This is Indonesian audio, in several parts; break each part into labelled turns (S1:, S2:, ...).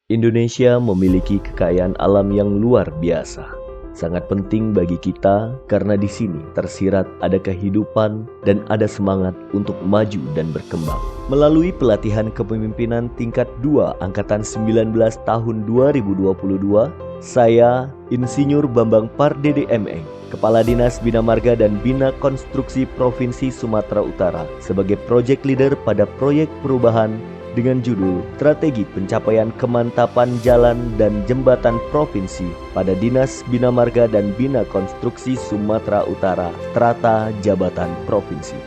S1: Indonesia memiliki kekayaan alam yang luar biasa. Sangat penting bagi kita karena di sini tersirat ada kehidupan dan ada semangat untuk maju dan berkembang. Melalui pelatihan kepemimpinan tingkat 2 Angkatan 19 tahun 2022, saya Insinyur Bambang Pardede M.Eng, Kepala Dinas Bina Marga dan Bina Konstruksi Provinsi Sumatera Utara sebagai Project Leader pada proyek perubahan dengan judul Strategi Pencapaian Kemantapan Jalan dan Jembatan Provinsi pada Dinas Bina Marga dan Bina Konstruksi Sumatera Utara, Strata Jabatan Provinsi.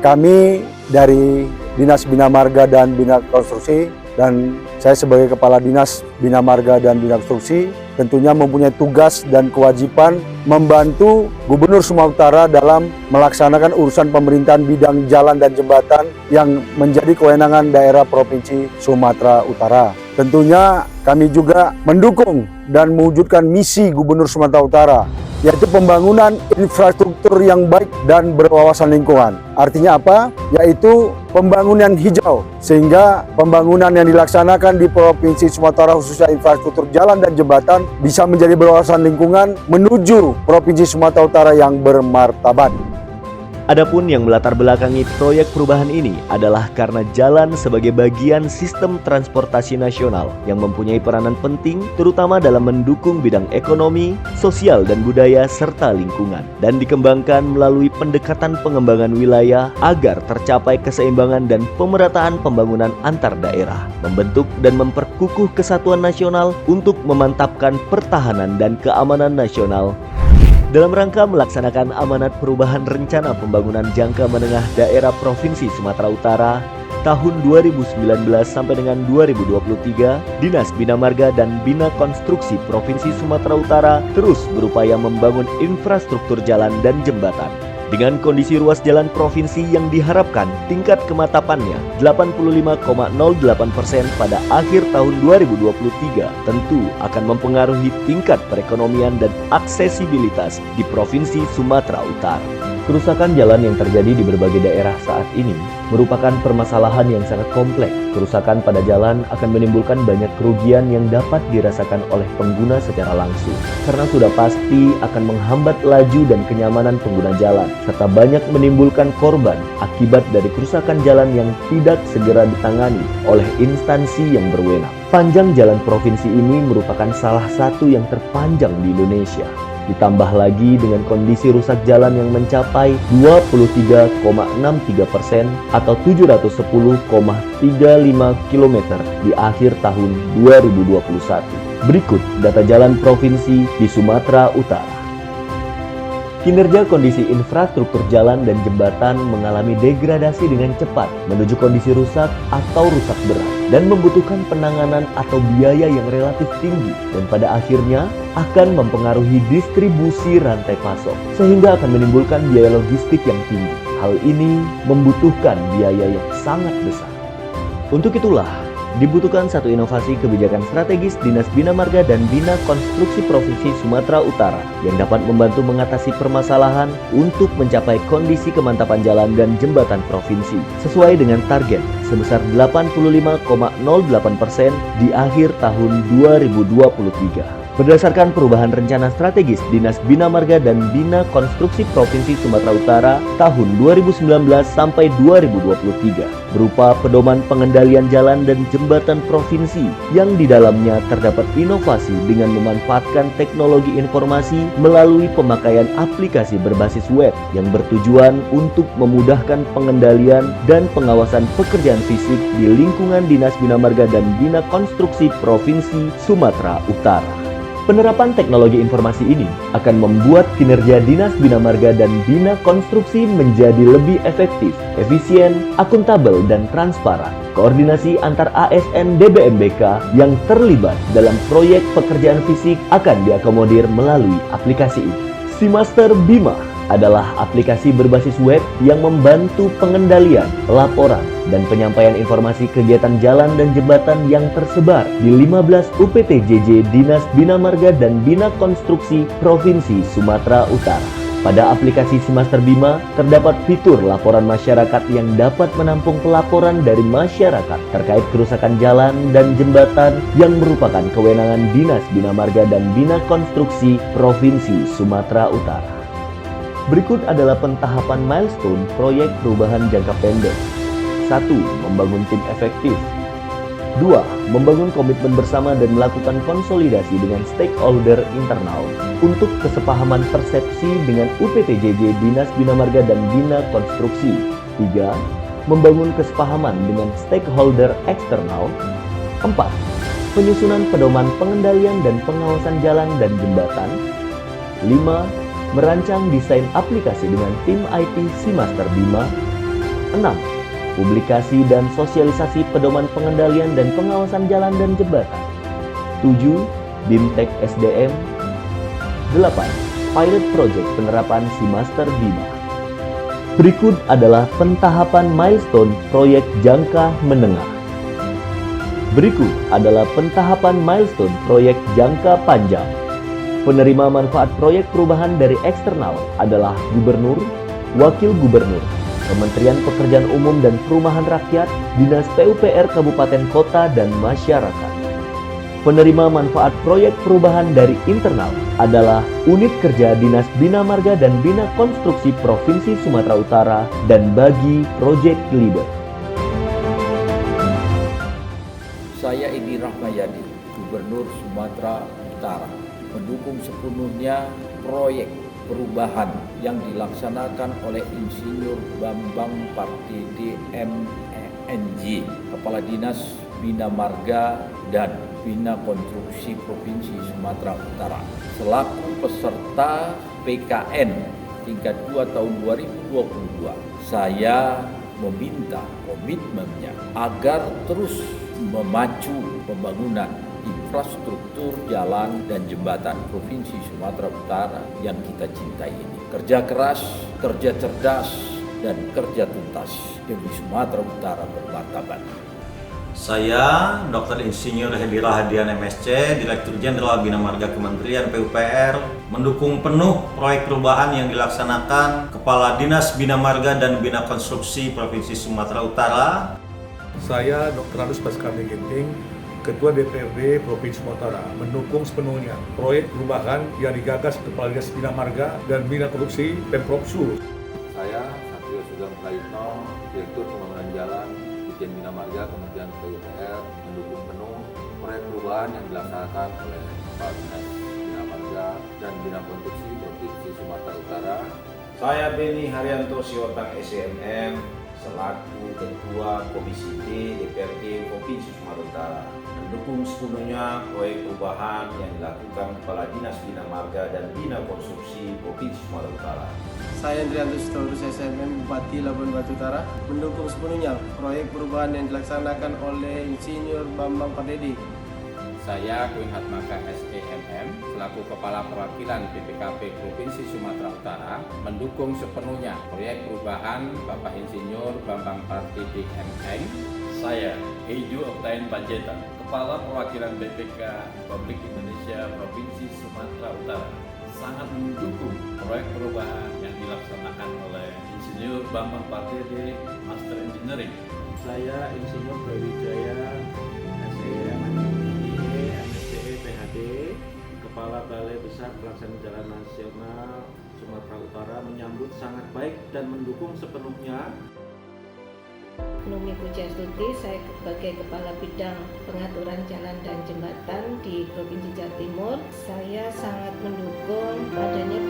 S2: Kami dari Dinas Bina Marga dan Bina Konstruksi dan saya sebagai Kepala Dinas Bina Marga dan Bina Konstruksi tentunya mempunyai tugas dan kewajiban membantu Gubernur Sumatera Utara dalam melaksanakan urusan pemerintahan bidang jalan dan jembatan yang menjadi kewenangan daerah Provinsi Sumatera Utara. Tentunya kami juga mendukung dan mewujudkan misi Gubernur Sumatera Utara, yaitu pembangunan infrastruktur yang baik dan berwawasan lingkungan. Artinya apa? Yaitu pembangunan hijau, sehingga pembangunan yang dilaksanakan di Provinsi Sumatera khususnya infrastruktur jalan dan jembatan bisa menjadi berwawasan lingkungan menuju Provinsi Sumatera Utara yang bermartabat.
S1: Adapun yang melatar belakangi proyek perubahan ini adalah karena jalan sebagai bagian sistem transportasi nasional yang mempunyai peranan penting terutama dalam mendukung bidang ekonomi, sosial dan budaya serta lingkungan dan dikembangkan melalui pendekatan pengembangan wilayah agar tercapai keseimbangan dan pemerataan pembangunan antar daerah, membentuk dan memperkukuh kesatuan nasional untuk memantapkan pertahanan dan keamanan nasional. Dalam rangka melaksanakan amanat perubahan rencana pembangunan jangka menengah daerah Provinsi Sumatera Utara tahun 2019 sampai dengan 2023, Dinas Bina Marga dan Bina Konstruksi Provinsi Sumatera Utara terus berupaya membangun infrastruktur jalan dan jembatan. Dengan kondisi ruas jalan provinsi yang diharapkan tingkat kemantapannya 85,08% pada akhir tahun 2023 tentu akan mempengaruhi tingkat perekonomian dan aksesibilitas di Provinsi Sumatera Utara. Kerusakan jalan yang terjadi di berbagai daerah saat ini merupakan permasalahan yang sangat kompleks. Kerusakan pada jalan akan menimbulkan banyak kerugian yang dapat dirasakan oleh pengguna secara langsung, karena sudah pasti akan menghambat laju dan kenyamanan pengguna jalan, serta banyak menimbulkan korban akibat dari kerusakan jalan yang tidak segera ditangani oleh instansi yang berwenang. Panjang jalan provinsi ini merupakan salah satu yang terpanjang di Indonesia. Ditambah lagi dengan kondisi rusak jalan yang mencapai 23,63% atau 710,35 km di akhir tahun 2021. Berikut data jalan provinsi di Sumatera Utara. Kinerja kondisi infrastruktur jalan dan jembatan mengalami degradasi dengan cepat menuju kondisi rusak atau rusak berat dan membutuhkan penanganan atau biaya yang relatif tinggi dan pada akhirnya akan mempengaruhi distribusi rantai pasok sehingga akan menimbulkan biaya logistik yang tinggi. Hal ini membutuhkan biaya yang sangat besar. Untuk itulah dibutuhkan satu inovasi kebijakan strategis Dinas Bina Marga dan Bina Konstruksi Provinsi Sumatera Utara yang dapat membantu mengatasi permasalahan untuk mencapai kondisi kemantapan jalan dan jembatan provinsi sesuai dengan target sebesar 85,08% di akhir tahun 2023. Berdasarkan perubahan rencana strategis Dinas Bina Marga dan Bina Konstruksi Provinsi Sumatera Utara tahun 2019 sampai 2023 berupa pedoman pengendalian jalan dan jembatan provinsi yang di dalamnya terdapat inovasi dengan memanfaatkan teknologi informasi melalui pemakaian aplikasi berbasis web yang bertujuan untuk memudahkan pengendalian dan pengawasan pekerjaan fisik di lingkungan Dinas Bina Marga dan Bina Konstruksi Provinsi Sumatera Utara. Penerapan teknologi informasi ini akan membuat kinerja Dinas Bina Marga dan Bina Konstruksi menjadi lebih efektif, efisien, akuntabel, dan transparan. Koordinasi antar ASN DBMBK yang terlibat dalam proyek pekerjaan fisik akan diakomodir melalui aplikasi ini. SeaMaster Bima adalah aplikasi berbasis web yang membantu pengendalian, laporan, dan penyampaian informasi kegiatan jalan dan jembatan yang tersebar di 15 UPTJJ Dinas Bina Marga dan Bina Konstruksi Provinsi Sumatera Utara. Pada aplikasi SeaMaster Bima, terdapat fitur laporan masyarakat yang dapat menampung pelaporan dari masyarakat terkait kerusakan jalan dan jembatan yang merupakan kewenangan Dinas Bina Marga dan Bina Konstruksi Provinsi Sumatera Utara. Berikut adalah pentahapan milestone proyek perubahan jangka pendek. 1. Membangun tim efektif. 2. Membangun komitmen bersama dan melakukan konsolidasi dengan stakeholder internal untuk kesepahaman persepsi dengan UPTJJ Dinas Bina Marga dan Bina Konstruksi. 3. Membangun kesepahaman dengan stakeholder eksternal. 4. Penyusunan pedoman pengendalian dan pengawasan jalan dan jembatan. 5. Merancang desain aplikasi dengan tim IT SeaMaster Bima. 6. Publikasi dan sosialisasi pedoman pengendalian dan pengawasan jalan dan jembatan. 7. BIMTEK SDM. 8. Pilot Project penerapan SeaMaster Bima. Berikut adalah pentahapan milestone proyek jangka menengah. Berikut adalah pentahapan milestone proyek jangka panjang. Penerima manfaat proyek perubahan dari eksternal adalah Gubernur, Wakil Gubernur, Kementerian Pekerjaan Umum dan Perumahan Rakyat, Dinas PUPR Kabupaten Kota dan Masyarakat. Penerima manfaat proyek perubahan dari internal adalah Unit Kerja Dinas Bina Marga dan Bina Konstruksi Provinsi Sumatera Utara dan bagi Project Leader.
S3: Saya Edi Rahmayadi, Gubernur Sumatera Utara, mendukung sepenuhnya proyek perubahan yang dilaksanakan oleh Insinyur Bambang Partidi MENJ, Kepala Dinas Bina Marga dan Bina Konstruksi Provinsi Sumatera Utara, selaku peserta PKN tingkat 2 tahun 2022. Saya meminta komitmennya agar terus memacu pembangunan infrastruktur jalan dan jembatan Provinsi Sumatera Utara yang kita cintai ini. Kerja keras, kerja cerdas, dan kerja tuntas demi Sumatera Utara bermartabat.
S4: Saya Dr. Insinyur Hedi Rahadian MSc, Direktur Jenderal Bina Marga Kementerian PUPR, mendukung penuh proyek perubahan yang dilaksanakan Kepala Dinas Bina Marga dan Bina Konstruksi Provinsi Sumatera Utara.
S5: Saya Dr. Anus Baskara Ginting, Ketua DPRD Provinsi Sumatera Utara, mendukung sepenuhnya proyek perubahan yang digagas Kepala Dinas Bina Marga dan Bina Konstruksi Pemprov Sul.
S6: Saya Satrio Sugeng Prayitno, Direktur Pembangunan Jalan Ditjen Bina Marga Kementerian PUPR, mendukung penuh proyek perubahan yang dilaksanakan oleh Kepala Dinas Bina Marga dan Bina Konstruksi Provinsi Sumatera Utara.
S7: Saya Beni Haryanto Siotang SMM, selaku Ketua Komisi D DPRD Provinsi Sumatera Utara, mendukung sepenuhnya proyek perubahan yang dilakukan Kepala Dinas Bina Marga dan Bina Konstruksi Provinsi Sumatera Utara.
S8: Saya Andrianto Sitorus SMM, Bupati Labuan Batu Utara, mendukung sepenuhnya proyek perubahan yang dilaksanakan oleh Insinyur Bambang Partidi.
S6: Saya Kuin Hatmaka SEMM, selaku Kepala Perwakilan BPKP Provinsi Sumatera Utara, mendukung sepenuhnya proyek perubahan Bapak Insinyur Bambang Partidi MM.
S9: Saya Eju Oktaen Panjaitan, Kepala Perwakilan BPK Republik Indonesia Provinsi Sumatera Utara, sangat mendukung proyek perubahan yang dilaksanakan oleh Insinyur Bambang Partidi Master Engineering.
S10: Saya Insinyur Brawijaya SEM MSCE PhD, Kepala Balai Besar Pelaksanaan Jalan Nasional Sumatera Utara, menyambut sangat baik dan mendukung sepenuhnya.
S11: Numi Pujastuti, saya sebagai Kepala Bidang Pengaturan Jalan dan Jembatan di Provinsi Jawa Timur. Saya sangat mendukung adanya